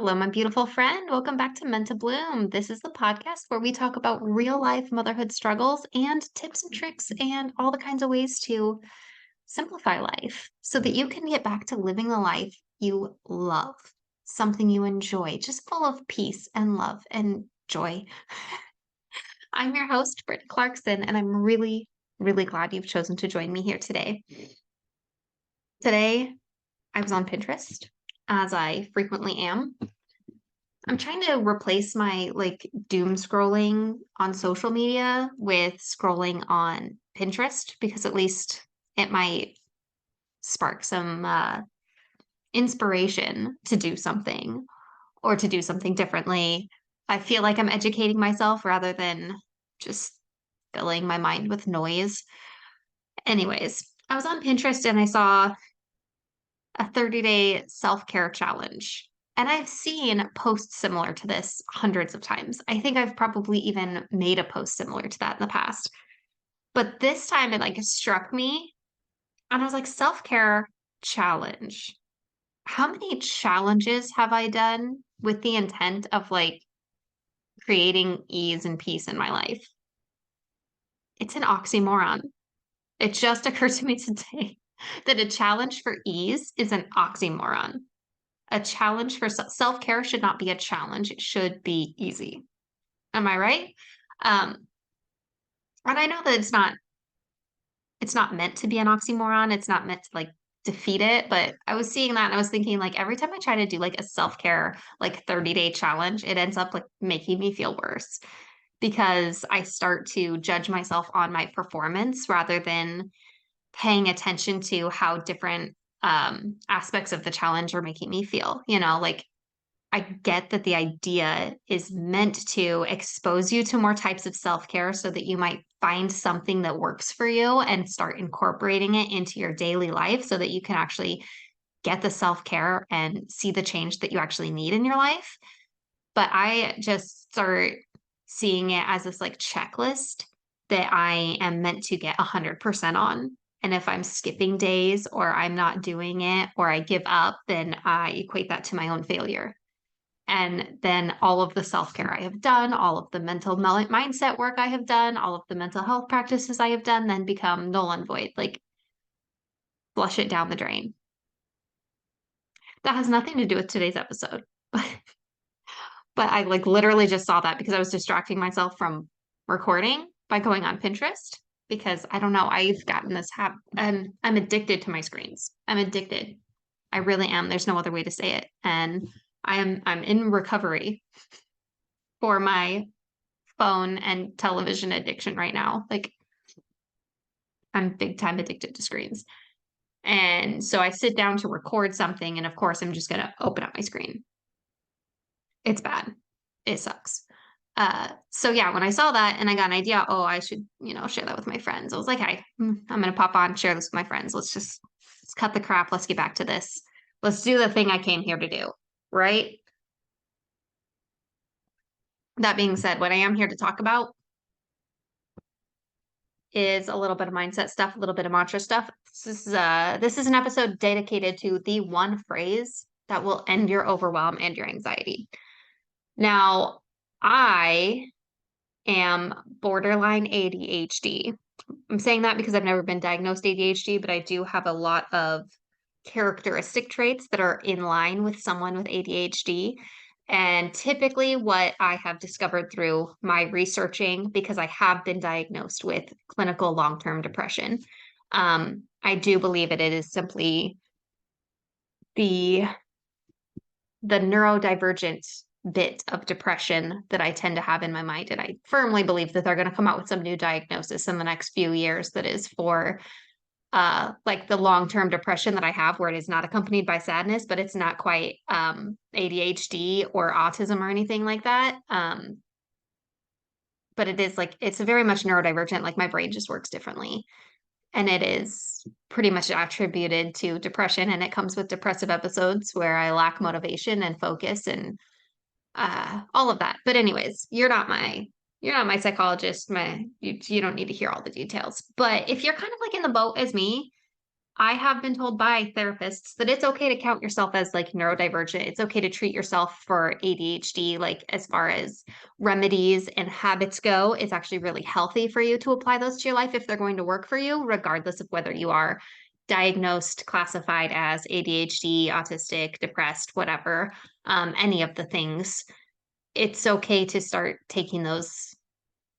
Hello, my beautiful friend. Welcome back to Meant to Bloom. This is the podcast where we talk about real life motherhood struggles and tips and tricks and all the kinds of ways to simplify life so that you can get back to living the life you love, something you enjoy, just full of peace and love and joy. I'm your host, Britt Clarkson, and I'm really, really glad you've chosen to join me here today. Today, I was on Pinterest, as I frequently am. I'm trying to replace my doom scrolling on social media with scrolling on Pinterest because at least it might spark some inspiration to do something or to do something differently. I feel like I'm educating myself rather than just filling my mind with noise. Anyways, I was on Pinterest and I saw a 30-day self-care challenge. And I've seen posts similar to this hundreds of times. I think I've probably even made a post similar to that in the past. But this time it struck me and I was like, self-care challenge. How many challenges have I done with the intent of creating ease and peace in my life? It's an oxymoron. It just occurred to me today that a challenge for ease is an oxymoron. A challenge for self-care should not be a challenge. It should be easy. Am I right? Um, and I know that it's not meant to be an oxymoron. It's not meant to defeat it, but I was seeing that and I was thinking every time I try to do a self-care 30-day challenge, it ends up making me feel worse because I start to judge myself on my performance rather than paying attention to how different aspects of the challenge are making me feel. I get that the idea is meant to expose you to more types of self-care so that you might find something that works for you and start incorporating it into your daily life so that you can actually get the self-care and see the change that you actually need in your life. But I just start seeing it as this checklist that I am meant to get 100% on. And if I'm skipping days or I'm not doing it or I give up, then I equate that to my own failure. And then all of the self-care I have done, all of the mental mindset work I have done, all of the mental health practices I have done, then become null and void, flush it down the drain. That has nothing to do with today's episode. But I literally just saw that because I was distracting myself from recording by going on Pinterest because I don't know, I've gotten this habit and I'm addicted to my screens. I'm addicted. I really am. There's no other way to say it. And I'm in recovery for my phone and television addiction right now. I'm big time addicted to screens. And so I sit down to record something, and of course, I'm just going to open up my screen. It's bad. It sucks. So yeah, when I saw that and I got an idea, oh, I should, share that with my friends. I was like, hey, I'm going to pop on, share this with my friends. Let's cut the crap. Let's get back to this. Let's do the thing I came here to do. Right. That being said, what I am here to talk about is a little bit of mindset stuff, a little bit of mantra stuff. This is an episode dedicated to the one phrase that will end your overwhelm and your anxiety. Now, I am borderline ADHD. I'm saying that because I've never been diagnosed ADHD, but I do have a lot of characteristic traits that are in line with someone with ADHD. And typically, what I have discovered through my researching, because I have been diagnosed with clinical long-term depression, I do believe it is simply the neurodivergent bit of depression that I tend to have in my mind. And I firmly believe that they're going to come out with some new diagnosis in the next few years that is for the long-term depression that I have, where it is not accompanied by sadness, but it's not quite ADHD or autism or anything like that. But it is it's very much neurodivergent. My brain just works differently. And it is pretty much attributed to depression. And it comes with depressive episodes where I lack motivation and focus and all of that. But anyways, you're not my psychologist. You don't need to hear all the details. But if you're kind of in the boat as me, I have been told by therapists that it's okay to count yourself as like neurodivergent. It's okay to treat yourself for ADHD, like as far as remedies and habits go. It's actually really healthy for you to apply those to your life if they're going to work for you, regardless of whether you are diagnosed, classified as ADHD, autistic, depressed, whatever, any of the things. It's okay to start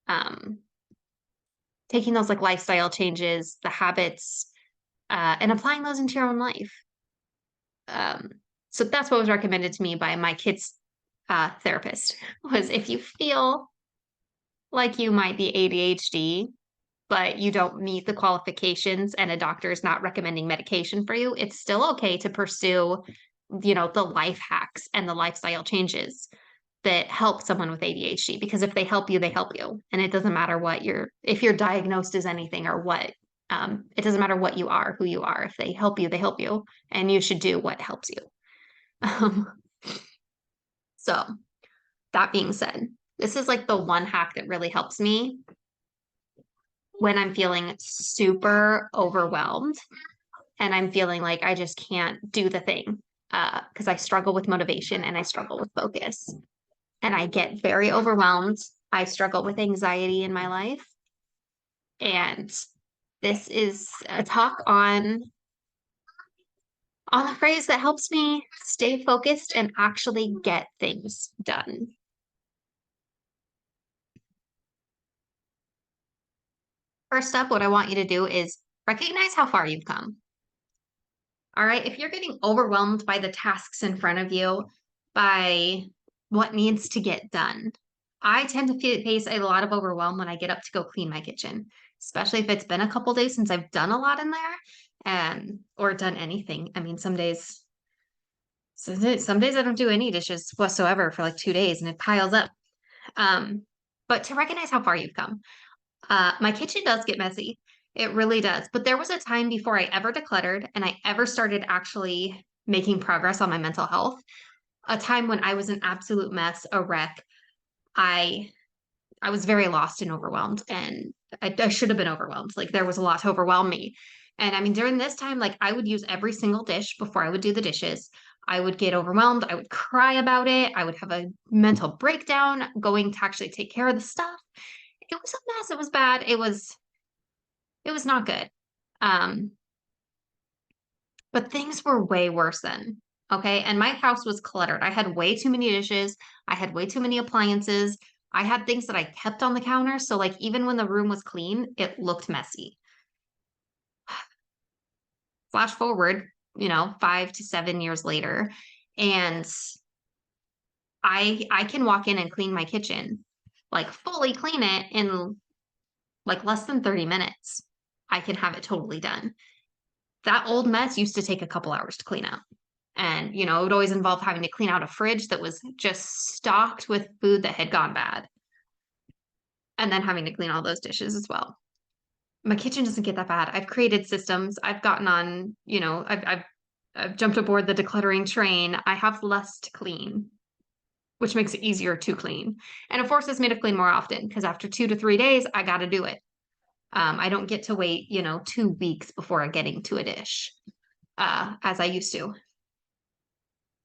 um, taking those like lifestyle changes, the habits, and applying those into your own life. Um, so that's what was recommended to me by my kids' therapist was if you feel like you might be ADHD, but you don't meet the qualifications and a doctor is not recommending medication for you, it's still okay to pursue, the life hacks and the lifestyle changes that help someone with ADHD because if they help you, they help you. And it doesn't matter if you're diagnosed as anything or what. It doesn't matter what you are, who you are. If they help you, they help you. And you should do what helps you. Um, so, that being said, this is like the one hack that really helps me when I'm feeling super overwhelmed and I'm feeling like I just can't do the thing because I struggle with motivation and I struggle with focus. And I get very overwhelmed. I struggle with anxiety in my life. And this is a talk on a phrase that helps me stay focused and actually get things done. First up, what I want you to do is recognize how far you've come. All right. If you're getting overwhelmed by the tasks in front of you, by what needs to get done, I tend to face a lot of overwhelm when I get up to go clean my kitchen, especially if it's been a couple days since I've done a lot in there or done anything. I mean, some days I don't do any dishes whatsoever for like 2 days and it piles up. Um, but to recognize how far you've come. My kitchen does get messy. It really does. But there was a time before I ever decluttered and I ever started actually making progress on my mental health. A time when I was an absolute mess, a wreck. I I was very lost and overwhelmed, and I should have been overwhelmed. Like there was a lot to overwhelm me. And I mean, during this time, like I would use every single dish before I would do the dishes. I would get overwhelmed. I would cry about it. I would have a mental breakdown going to actually take care of the stuff. It was a mess. It was bad. It was not good. Um, but things were way worse then. Okay. And my house was cluttered. I had way too many dishes. I had way too many appliances. I had things that I kept on the counter. So, like, even when the room was clean, it looked messy. Flash forward, 5 to 7 years later, and I can walk in and clean my kitchen, like fully clean it in like less than 30 minutes. I can have it totally done. That old mess used to take a couple hours to clean out. And, it would always involve having to clean out a fridge that was just stocked with food that had gone bad. And then having to clean all those dishes as well. My kitchen doesn't get that bad. I've created systems. I've gotten on, I've jumped aboard the decluttering train. I have less to clean, which makes it easier to clean. And it forces me to clean more often because after 2 to 3 days, I got to do it. I don't get to wait, 2 weeks before getting to a dish, as I used to.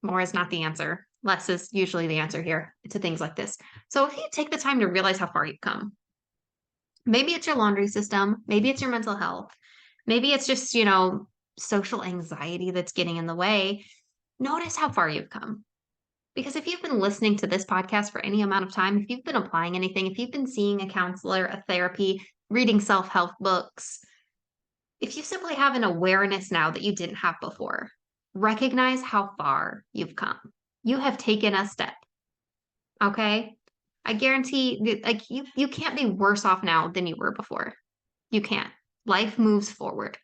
More is not the answer. Less is usually the answer here to things like this. So if you take the time to realize how far you've come, maybe it's your laundry system, maybe it's your mental health, maybe it's just, social anxiety that's getting in the way. Notice how far you've come. Because if you've been listening to this podcast for any amount of time, if you've been applying anything, if you've been seeing a counselor, a therapy, reading self-help books, if you simply have an awareness now that you didn't have before, recognize how far you've come. You have taken a step. Okay. I guarantee like you can't be worse off now than you were before. You can't. Life moves forward.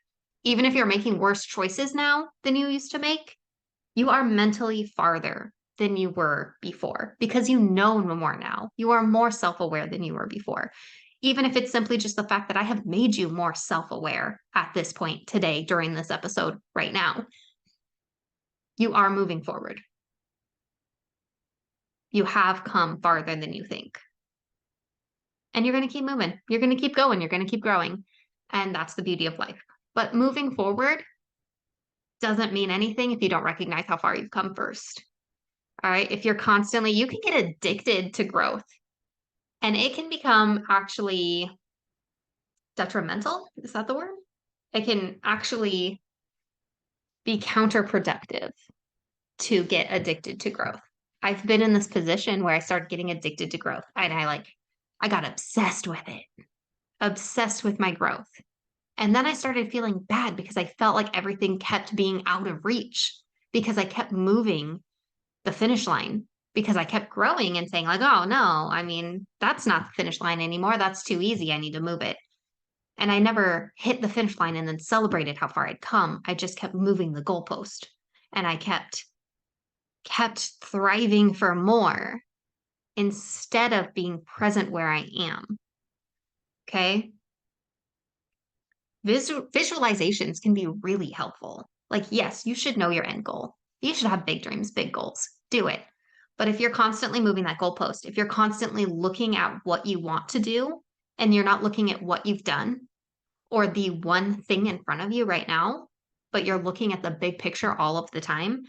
Even if you're making worse choices now than you used to make, you are mentally farther than you were before because you know more now. You are more self-aware than you were before. Even if it's simply just the fact that I have made you more self-aware at this point today during this episode right now, you are moving forward. You have come farther than you think. And you're going to keep moving. You're going to keep going. You're going to keep growing. And that's the beauty of life. But moving forward, doesn't mean anything if you don't recognize how far you've come first. All right. If you're constantly, you can get addicted to growth and it can become actually detrimental. Is that the word? It can actually be counterproductive to get addicted to growth. I've been in this position where I started getting addicted to growth and I got obsessed with it, obsessed with my growth. And then I started feeling bad because I felt like everything kept being out of reach because I kept moving the finish line because I kept growing and saying like, oh no, I mean, that's not the finish line anymore. That's too easy. I need to move it. And I never hit the finish line and then celebrated how far I'd come. I just kept moving the goalpost and I kept thriving for more instead of being present where I am. Okay. Visualizations can be really helpful. Like, yes, you should know your end goal. You should have big dreams, big goals. Do it. But if you're constantly moving that goalpost, if you're constantly looking at what you want to do and you're not looking at what you've done or the one thing in front of you right now, but you're looking at the big picture all of the time,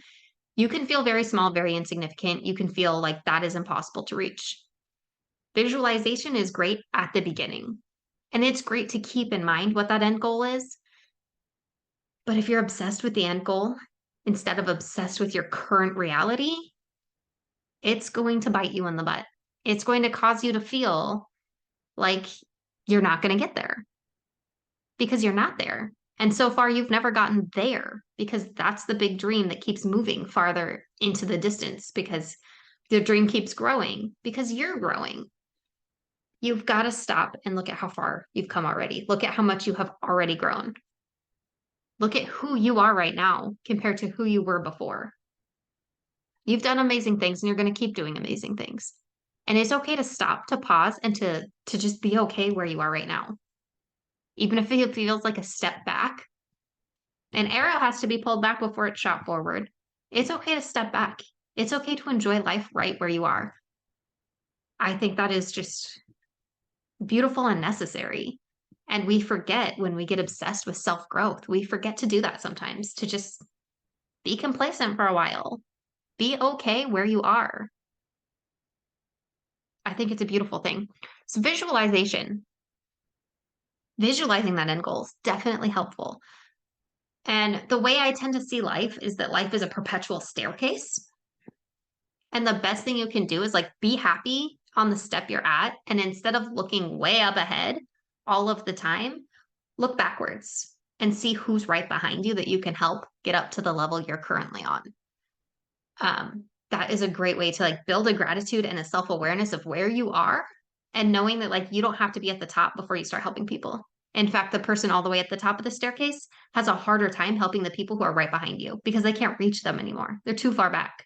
you can feel very small, very insignificant. You can feel like that is impossible to reach. Visualization is great at the beginning. And it's great to keep in mind what that end goal is. But if you're obsessed with the end goal instead of obsessed with your current reality, it's going to bite you in the butt. It's going to cause you to feel like you're not going to get there because you're not there. And so far, you've never gotten there because that's the big dream that keeps moving farther into the distance because the dream keeps growing because you're growing. You've got to stop and look at how far you've come already. Look at how much you have already grown. Look at who you are right now compared to who you were before. You've done amazing things and you're going to keep doing amazing things. And it's okay to stop, to pause, and to just be okay where you are right now. Even if it feels like a step back, an arrow has to be pulled back before it's shot forward. It's okay to step back. It's okay to enjoy life right where you are. I think that is just beautiful and necessary. And we forget when we get obsessed with self growth, we forget to do that sometimes, to just be complacent for a while. Be okay where you are. I think it's a beautiful thing. So, visualizing that end goal is definitely helpful. And the way I tend to see life is that life is a perpetual staircase. And the best thing you can do is like be happy on the step you're at. And instead of looking way up ahead all of the time, look backwards and see who's right behind you that you can help get up to the level you're currently on. That is a great way to like build a gratitude and a self-awareness of where you are and knowing that like you don't have to be at the top before you start helping people. In fact, the person all the way at the top of the staircase has a harder time helping the people who are right behind you because they can't reach them anymore. They're too far back.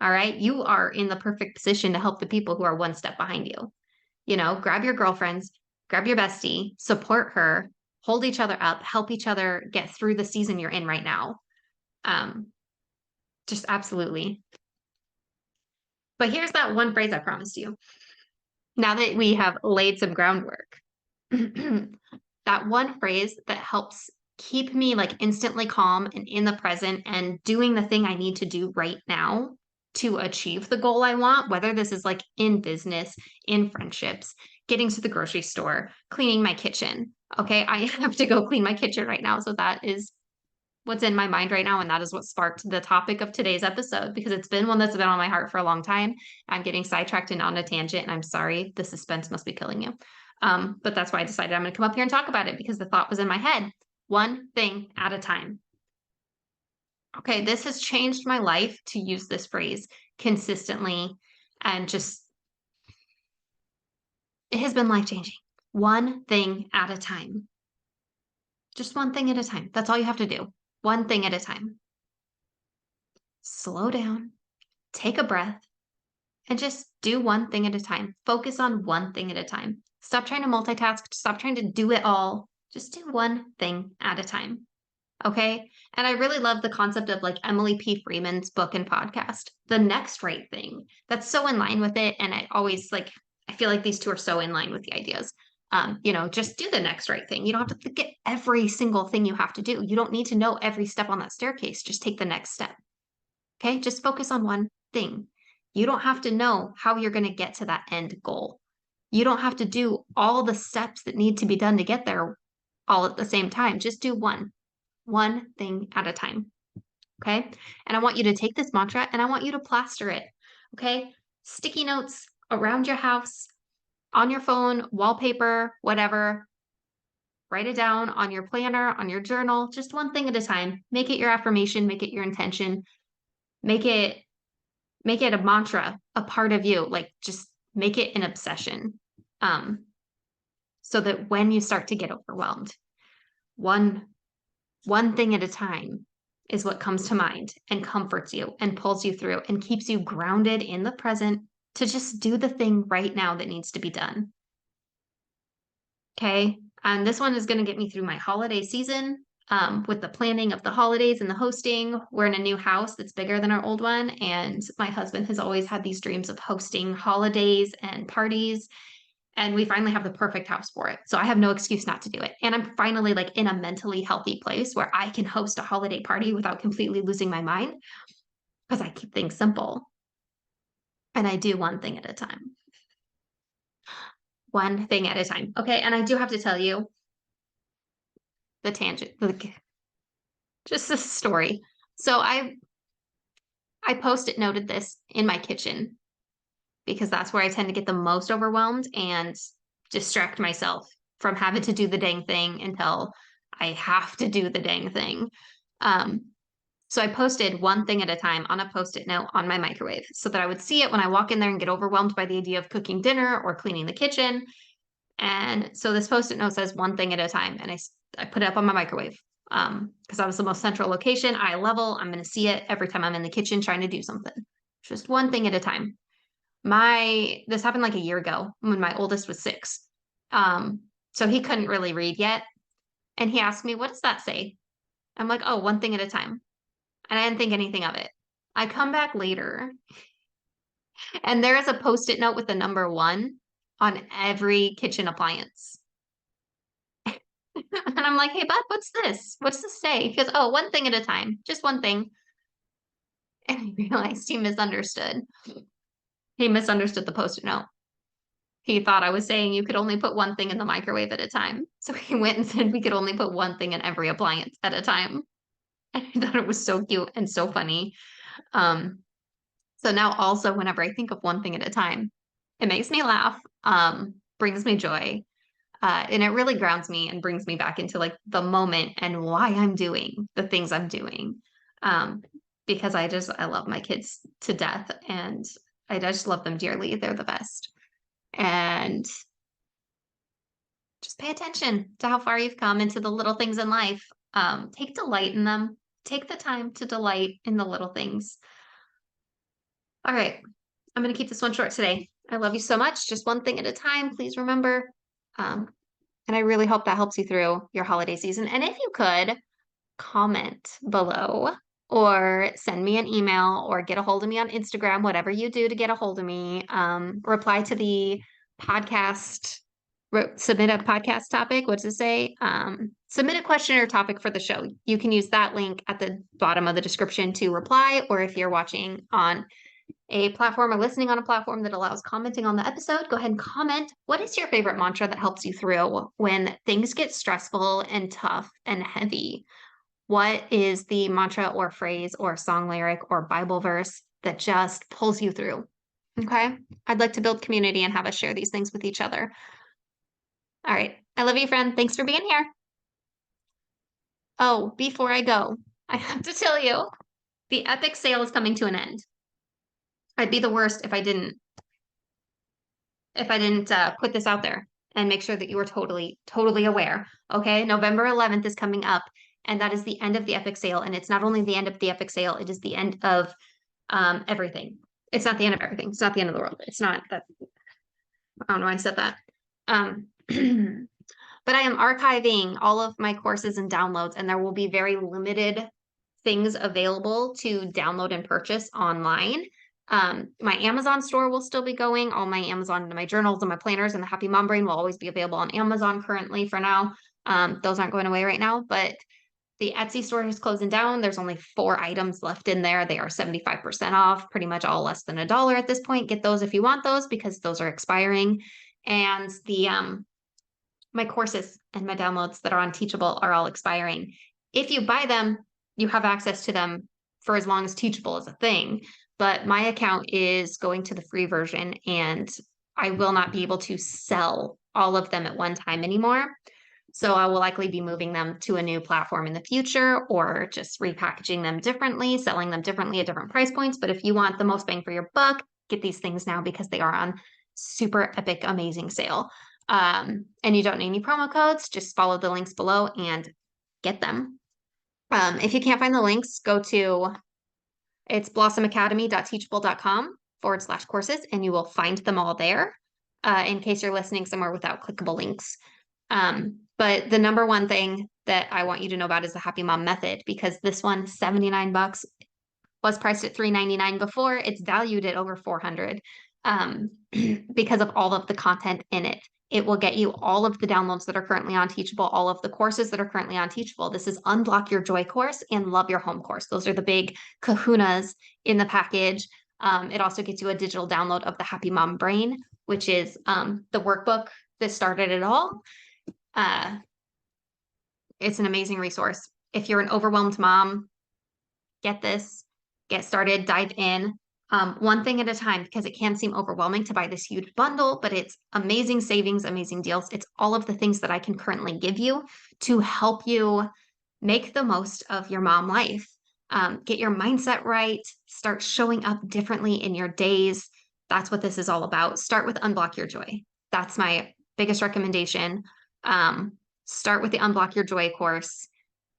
All right. You are in the perfect position to help the people who are one step behind you. You know, grab your girlfriends, grab your bestie, support her, hold each other up, help each other get through the season you're in right now. Um, just absolutely. But here's that one phrase I promised you. Now that we have laid some groundwork, that one phrase that helps keep me like instantly calm and in the present and doing the thing I need to do right now to achieve the goal I want, whether this is like in business, in friendships, getting to the grocery store, cleaning my kitchen. Okay, I have to go clean my kitchen right now. So that is what's in my mind right now. And that is what sparked the topic of today's episode because it's been one that's been on my heart for a long time. I'm getting sidetracked and on a tangent, and I'm sorry. The suspense must be killing you. But that's why I decided I'm going to come up here and talk about it because the thought was in my head. One thing at a time. Okay, this has changed my life to use this phrase consistently and just, it has been life changing. One thing at a time. Just one thing at a time. That's all you have to do. One thing at a time. Slow down, take a breath, and just do one thing at a time. Focus on one thing at a time. Stop trying to multitask. Stop trying to do it all. Just do one thing at a time. Okay. And I really love the concept of like Emily P. Freeman's book and podcast, The Next Right Thing. That's so in line with it. And I always like, I feel like these two are so in line with the ideas. Just do the next right thing. You don't have to get every single thing you have to do. You don't need to know every step on that staircase. Just take the next step. Okay. Just focus on one thing. You don't have to know how you're going to get to that end goal. You don't have to do all the steps that need to be done to get there all at the same time. Just do one thing at a time. Okay. And I want you to take this mantra and I want you to plaster it. Okay. Sticky notes around your house, on your phone, wallpaper, whatever. Write it down on your planner, on your journal, just one thing at a time. Make it your affirmation, make it your intention, make it a mantra, a part of you. Like just make it an obsession. So that when you start to get overwhelmed, one thing at a time is what comes to mind and comforts you and pulls you through and keeps you grounded in the present to just do the thing right now that needs to be done. Okay. And this one is going to get me through my holiday season with the planning of the holidays and the hosting. We're in a new house that's bigger than our old one. And my husband has always had these dreams of hosting holidays and parties. And we finally have the perfect house for it. So I have no excuse not to do it. And I'm finally like in a mentally healthy place where I can host a holiday party without completely losing my mind because I keep things simple and I do one thing at a time. One thing at a time. Okay. And I do have to tell you the tangent, like just a story. So I post-it noted this in my kitchen because that's where I tend to get the most overwhelmed and distract myself from having to do the dang thing until I have to do the dang thing. Um, so I posted one thing at a time on a post-it note on my microwave so that I would see it when I walk in there and get overwhelmed by the idea of cooking dinner or cleaning the kitchen. And so this post-it note says one thing at a time. And I put it up on my microwave because that was the most central location, eye level. I'm going to see it every time I'm in the kitchen trying to do something. Just one thing at a time. This happened like a year ago when my oldest was 6. So he couldn't really read yet. And he asked me, what does that say? I'm like, oh, one thing at a time. And I didn't think anything of it. I come back later and there is a post-it note with the number 1 on every kitchen appliance. And I'm like, hey, bud, what's this? What's this say? He goes, oh, one thing at a time, just one thing. And I realized he misunderstood. He misunderstood the post-it note. He thought I was saying you could only put one thing in the microwave at a time. So he went and said we could only put one thing in every appliance at a time. And I thought it was so cute and so funny. So now also whenever I think of one thing at a time, it makes me laugh, brings me joy. And it really grounds me and brings me back into like the moment and why I'm doing the things I'm doing. Because I love my kids to death and I just love them dearly. They're the best. And just pay attention to how far you've come into the little things in life. Take delight in them. Take the time to delight in the little things. All right. I'm going to keep this one short today. I love you so much. Just one thing at a time. Please remember. And I really hope that helps you through your holiday season. And if you could comment below or send me an email or get a hold of me on Instagram, whatever you do to get a hold of me, reply to the podcast, submit a podcast topic. What does it say? Submit a question or topic for the show. You can use that link at the bottom of the description to reply, or if you're watching on a platform or listening on a platform that allows commenting on the episode, go ahead and comment. What is your favorite mantra that helps you through when things get stressful and tough and heavy? What is the mantra or phrase or song lyric or Bible verse that just pulls you through? Okay. I'd like to build community and have us share these things with each other. All right. I love you, friend. Thanks for being here. Oh, before I go, I have to tell you, the epic sale is coming to an end. I'd be the worst if I didn't put this out there and make sure that you were totally aware. Okay, November 11th is coming up, and that is the end of the epic sale. And it's not only the end of the epic sale, it is the end of everything. It's not the end of everything. It's not the end of the world. It's not that. I don't know why I said that. But I am archiving all of my courses and downloads, and there will be very limited things available to download and purchase online. My Amazon store will still be going. All my Amazon and my journals and my planners and the Happy Mom Brain will always be available on Amazon currently for now. Those aren't going away right now, but the Etsy store is closing down. There's only 4 items left in there. They are 75% off, pretty much all less than $1 at this point. Get those if you want those because those are expiring. And the my courses and my downloads that are on Teachable are all expiring. If you buy them, you have access to them for as long as Teachable is a thing. But my account is going to the free version, and I will not be able to sell all of them at one time anymore. So I will likely be moving them to a new platform in the future or just repackaging them differently, selling them differently at different price points. But if you want the most bang for your buck, get these things now because they are on super epic, amazing sale. And you don't need any promo codes, just follow the links below and get them. If you can't find the links, go to it's blossomacademy.teachable.com/courses, and you will find them all there in case you're listening somewhere without clickable links. But the number one thing that I want you to know about is the Happy Mom method, because this one, $79, was priced at $3.99 before. It's valued at over $400 because of all of the content in it. It will get you all of the downloads that are currently on Teachable, all of the courses that are currently on Teachable. This is Unblock Your Joy course and Love Your Home course. Those are the big kahunas in the package. It also gets you a digital download of the Happy Mom Brain, which is the workbook that started it all. It's an amazing resource. If you're an overwhelmed mom, get this, get started, dive in. One thing at a time, because it can seem overwhelming to buy this huge bundle, but it's amazing savings, amazing deals. It's all of the things that I can currently give you to help you make the most of your mom life. Get your mindset right, start showing up differently in your days. That's what this is all about. Start with Unblock Your Joy. That's my biggest recommendation. Start with the Unblock Your Joy course.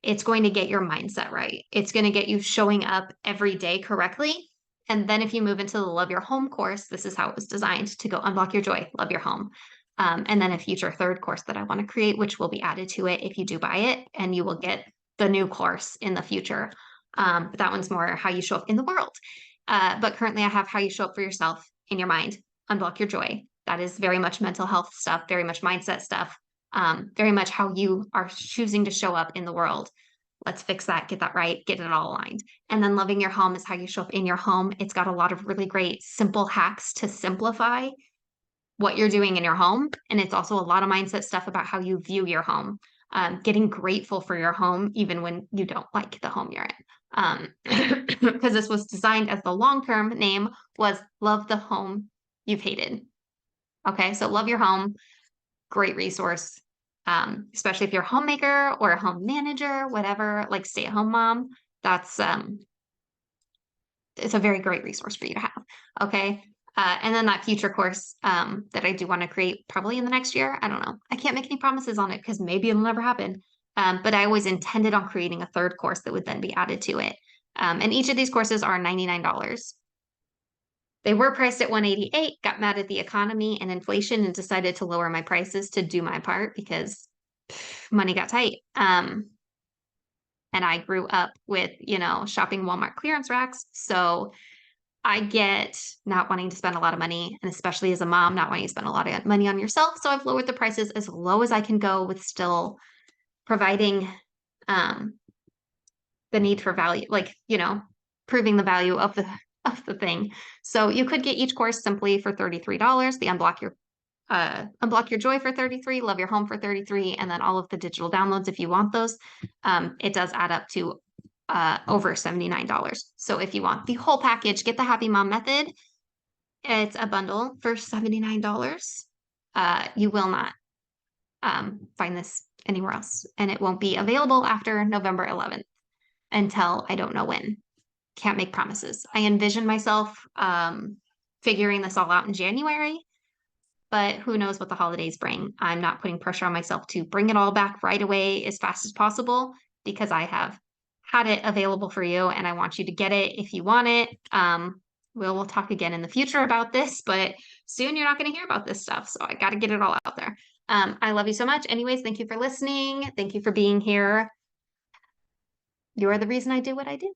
It's going to get your mindset right. It's going to get you showing up every day correctly. And then if you move into the Love Your Home course, this is how it was designed to go unblock your joy, love your home. And then a future third course that I want to create, which will be added to it if you do buy it, and you will get the new course in the future. But that one's more how you show up in the world. But currently I have how you show up for yourself in your mind, unblock your joy. That is very much mental health stuff, very much mindset stuff, very much how you are choosing to show up in the world. Let's fix that, get that right, get it all aligned. And then loving your home is how you show up in your home. It's got a lot of really great simple hacks to simplify what you're doing in your home. And it's also a lot of mindset stuff about how you view your home, getting grateful for your home, even when you don't like the home you're in. Because this was designed as the long-term name was Love the Home You've Hated. Okay, so love your home, great resource. Especially if you're a homemaker or a home manager, whatever, like stay-at-home mom, that's it's a very great resource for you to have. Okay. And then that future course that I do want to create probably in the next year. I don't know. I can't make any promises on it because maybe it'll never happen. But I always intended on creating a third course that would then be added to it. And each of these courses are $99. They were priced at $188, got mad at the economy and inflation and decided to lower my prices to do my part because money got tight. And I grew up with, shopping Walmart clearance racks. So I get not wanting to spend a lot of money, and especially as a mom, not wanting to spend a lot of money on yourself. So I've lowered the prices as low as I can go with still providing the need for value, like, proving the value of the thing. So you could get each course simply for $33, the Unblock Your Joy for $33, Love Your Home for $33, and then all of the digital downloads if you want those. It does add up to over $79. So if you want the whole package, get the Happy Mom method. It's a bundle for $79. You will not find this anywhere else, and it won't be available after November 11th until I don't know when. Can't make promises. I envision myself figuring this all out in January, but who knows what the holidays bring. I'm not putting pressure on myself to bring it all back right away as fast as possible because I have had it available for you and I want you to get it if you want it. We'll talk again in the future about this, but soon you're not going to hear about this stuff. So I got to get it all out there. I love you so much. Anyways, thank you for listening. Thank you for being here. You are the reason I do what I do.